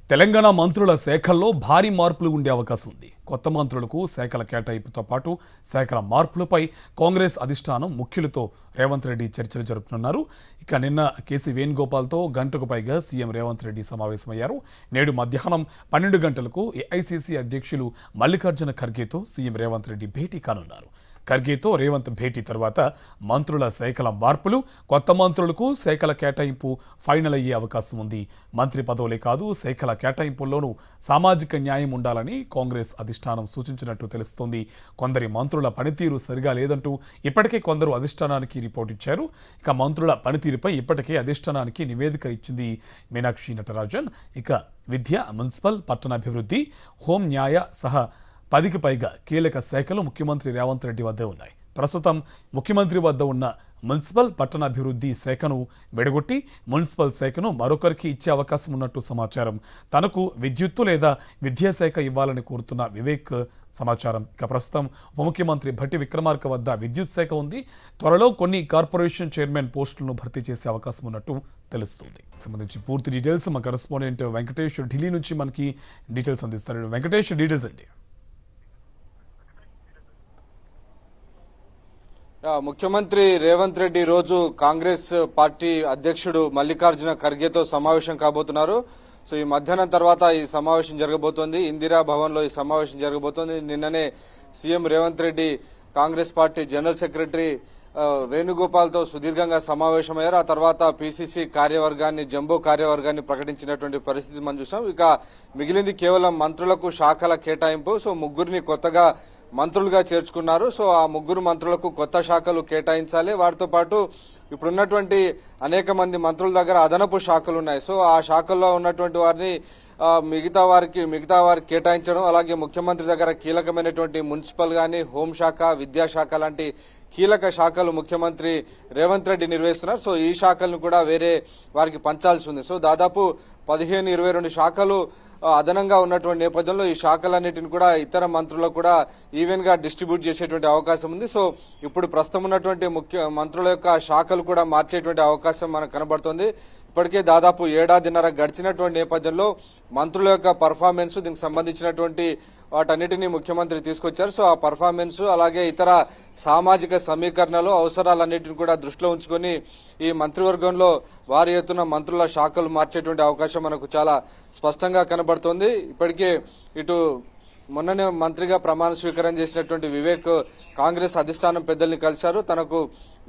తెలంగాణ మంత్రుల శాఖల్లో భారీ మార్పులు ఉండే అవకాశం ఉంది. కొత్త మంత్రులకు శాఖల కేటాయింపుతో పాటు శాఖల మార్పులపై కాంగ్రెస్ అధిష్టానం ముఖ్యులతో రేవంత్ రెడ్డి చర్చలు జరుపుతున్నారు. ఇక నిన్న కేసీ వేణుగోపాల్తో గంటకు పైగా సీఎం రేవంత్ రెడ్డి సమావేశమయ్యారు. నేడు మధ్యాహ్నం 12 గంటలకు ఏఐసీసీ అధ్యక్షులు మల్లికార్జున ఖర్గేతో సీఎం రేవంత్ రెడ్డి భేటీ కానున్నారు. ఖర్గేతో రేవంత్ భేటీ తర్వాత మంత్రుల శాఖల మార్పులు, కొత్త మంత్రులకు శాఖల కేటాయింపు ఫైనల్ అయ్యే అవకాశం ఉంది. మంత్రి పదవులే కాదు, శాఖల కేటాయింపుల్లోనూ సామాజిక న్యాయం ఉండాలని కాంగ్రెస్ అధిష్టానం సూచించినట్టు తెలుస్తోంది. కొందరి మంత్రుల పనితీరు సరిగా లేదంటూ ఇప్పటికే కొందరు అధిష్టానానికి రిపోర్ట్ ఇచ్చారు. ఇక మంత్రుల పనితీరుపై ఇప్పటికే అధిష్టానానికి నివేదిక ఇచ్చింది మీనాక్షి నటరాజన్. ఇక విద్య, మున్సిపల్, పట్టణాభివృద్ధి, హోం, న్యాయ సహా 10కి పైగా కీలక శాఖలు ముఖ్యమంత్రి రేవంత్ రెడ్డి వద్దే ఉన్నాయి. ప్రస్తుతం ముఖ్యమంత్రి వద్ద ఉన్న మున్సిపల్, పట్టణాభివృద్ధి శాఖను విడగొట్టి మున్సిపల్ శాఖను మరొకరికి ఇచ్చే అవకాశం ఉన్నట్టు సమాచారం. తనకు విద్యుత్తు లేదా విద్యాశాఖ ఇవ్వాలని కోరుతున్న వివేక్ సమాచారం. ఇక ప్రస్తుతం ఉప ముఖ్యమంత్రి భట్టి విక్రమార్క వద్ద విద్యుత్ శాఖ ఉంది. త్వరలో కొన్ని కార్పొరేషన్ చైర్మన్ పోస్టులను భర్తీ చేసే అవకాశం ఉన్నట్టు తెలుస్తుంది. సంబంధించి పూర్తి డీటెయిల్స్ మా కరెస్పాండెంట్ వెంకటేష్ ఢిల్లీ నుంచి మనకి డీటెయిల్స్ అందిస్తారు. వెంకటేష్, డీటెయిల్స్ అండి. ముఖ్యమంత్రి రేవంత్ రెడ్డి రోజు కాంగ్రెస్ పార్టీ అధ్యక్షుడు మల్లికార్జున ఖర్గేతో సమావేశం కాబోతున్నారు. సో ఈ మధ్యాహ్నం తర్వాత ఈ సమావేశం జరగబోతోంది. ఇందిరా భవన్ లో ఈ సమావేశం జరగబోతోంది. నిన్ననే CM Revanth Reddy Congress party general secretary వేణుగోపాల్తో సుదీర్ఘంగా సమావేశమయ్యారు. ఆ తర్వాత పీసీసీ కార్యవర్గాన్ని, జంబో కార్యవర్గాన్ని ప్రకటించినటువంటి పరిస్థితి మనం చూసాం. ఇక మిగిలింది కేవలం మంత్రులకు శాఖల కేటాయింపు. సో ముగ్గురిని కొత్తగా మంత్రులుగా చేర్చుకున్నారు. సో ఆ ముగ్గురు మంత్రులకు కొత్త శాఖలు కేటాయించాలి. వారితో పాటు ఇప్పుడున్నటువంటి అనేక మంది మంత్రుల దగ్గర అదనపు శాఖలు ఉన్నాయి. సో ఆ శాఖల్లో ఉన్నటువంటి వారిని మిగతా వారికి కేటాయించడం, అలాగే ముఖ్యమంత్రి దగ్గర కీలకమైనటువంటి మున్సిపల్ గానీ, హోంశాఖ, విద్యాశాఖ లాంటి కీలక శాఖలు ముఖ్యమంత్రి రేవంత్ రెడ్డి నిర్వహిస్తున్నారు. సో ఈ శాఖలను కూడా వేరే వారికి పంచాల్సి ఉంది. సో దాదాపు 15-22 శాఖలు అదనంగా ఉన్నటువంటి నేపథ్యంలో ఈ శాఖలన్నిటిని కూడా ఇతర మంత్రులకు కూడా ఈవెన్ గా డిస్ట్రిబ్యూట్ చేసేటువంటి అవకాశం ఉంది. సో ఇప్పుడు ప్రస్తుతం ఉన్నటువంటి ముఖ్య మంత్రుల యొక్క శాఖలు కూడా మార్చేటువంటి అవకాశం మనకు కనబడుతోంది. ఇప్పటికే దాదాపు 1.5 ఏడాదిన్నర గడిచినటువంటి నేపథ్యంలో మంత్రుల యొక్క పర్ఫార్మెన్స్, దీనికి సంబంధించినటువంటి వాటన్నిటినీ ముఖ్యమంత్రి తీసుకొచ్చారు. సో ఆ పర్ఫార్మెన్స్, అలాగే ఇతర సామాజిక సమీకరణలు, అవసరాలన్నింటినీ కూడా దృష్టిలో ఉంచుకొని ఈ మంత్రివర్గంలో వారి ఎత్తున మంత్రుల శాఖలు మార్చేటువంటి అవకాశం మనకు చాలా స్పష్టంగా కనబడుతోంది. ఇప్పటికే ఇటు మొన్ననే మంత్రిగా ప్రమాణ స్వీకారం చేసినటువంటి వివేక్ కాంగ్రెస్ అధిష్టానం పెద్దల్ని కలిశారు. తనకు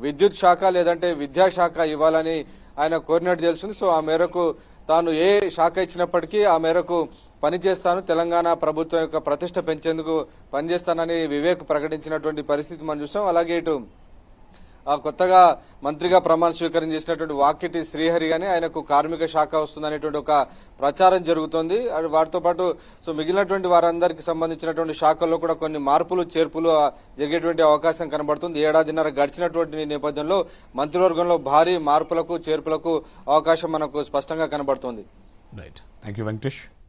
విద్యుత్ శాఖ లేదంటే విద్యాశాఖ ఇవ్వాలని ఆయన కోరినట్టు తెలుస్తుంది. సో ఆ మేరకు తాను ఏ శాఖ ఇచ్చినప్పటికీ ఆ మేరకు పనిచేస్తాను, తెలంగాణ ప్రభుత్వం యొక్క ప్రతిష్ట పెంచేందుకు పనిచేస్తానని వివేక్ ప్రకటించినటువంటి పరిస్థితి మనం చూసాం. అలాగే ఇటు కొత్తగా మంత్రిగా ప్రమాణ స్వీకారం చేసినటువంటి వాకిటి శ్రీహరి గాని ఆయనకు కార్మిక శాఖ వస్తుందనేటువంటి ఒక ప్రచారం జరుగుతోంది. వాటితో పాటు సో మిగిలినటువంటి వారందరికి సంబంధించినటువంటి శాఖల్లో కూడా కొన్ని మార్పులు, చేర్పులు జరిగేటువంటి అవకాశం కనబడుతుంది. 1.5 ఏడాదిన్నర గడిచినటువంటి నేపథ్యంలో మంత్రివర్గంలో భారీ మార్పులకు, చేర్పులకు అవకాశం మనకు స్పష్టంగా కనబడుతోంది. Right, thank you Venkatesh.